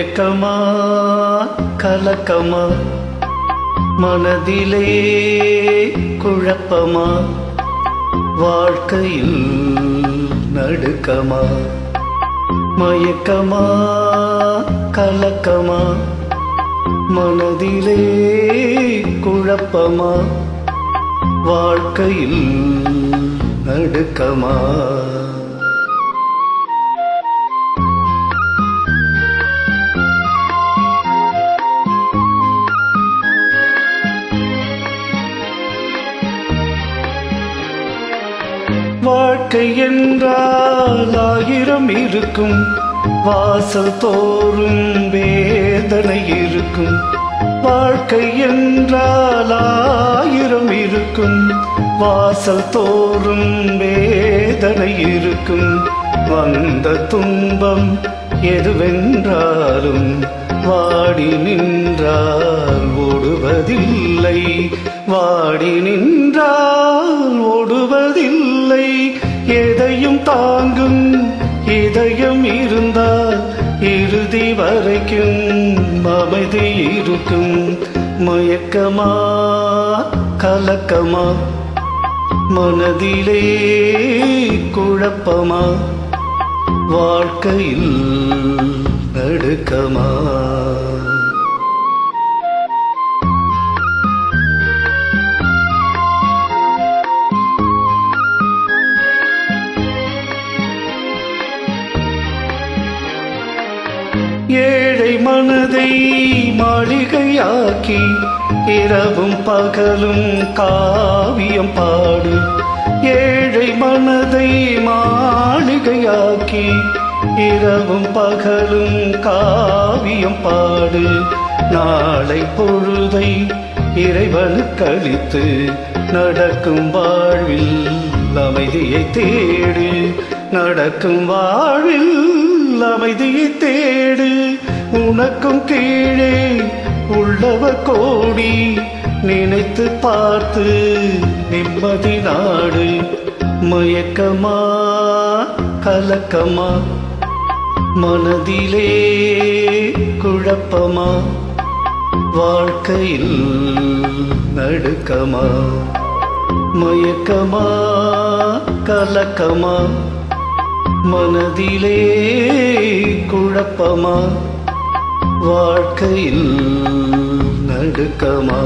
மயக்கமா கலக்கமா மனதிலே குழப்பமா வாழ்க்கையில் நடுக்கமா மயக்கமா கலக்கமா மனதிலே குழப்பமா வாழ்க்கையில் நடுக்கமா வாழ்க்கை என்றால் 1000 இருக்கும் வாசல் தோறும் வேதனை இருக்கும் வாழ்க்கை என்றால் 1000 இருக்கும் வாசல் தோறும் வேதனை இருக்கும் வந்த துன்பம் எதுவென்றாலும் வாடி நின்றால் ஓடுவதில்லை வாடி நின்றால் ஓடுவதில்லை எதையும் தாங்கும் இதயம் இருந்தால் இறுதி வரைக்கும் அமைதி இருக்கும் மயக்கமா கலக்கமா மனதிலே குழப்பமா வாழ்க்கையில் நடுக்கமா ஏழை மனதை மாளிகையாக்கி இரவும் பகலும் காவியம் பாடு ஏழை மனதை மாளிகையாக்கி இரவும் பகலும் காவியம் பாடு நாளை பொழுதை இறைவனுக்களித்து நடக்கும் வாழ்வில் அமைதியை தேடு நடக்கும் வாழ்வில் அமைதியை தேடு உனக்கும் கீழே உள்ளவர் கோடி நினைத்து பார்த்து நிம்மதி நாடு மயக்கமா கலக்கமா மனதிலே குழப்பமா வாழ்க்கையில் நடுக்கமா மயக்கமா கலக்கமா மனதிலே குழப்பமா வாழ்க்கையில் நடுக்கமா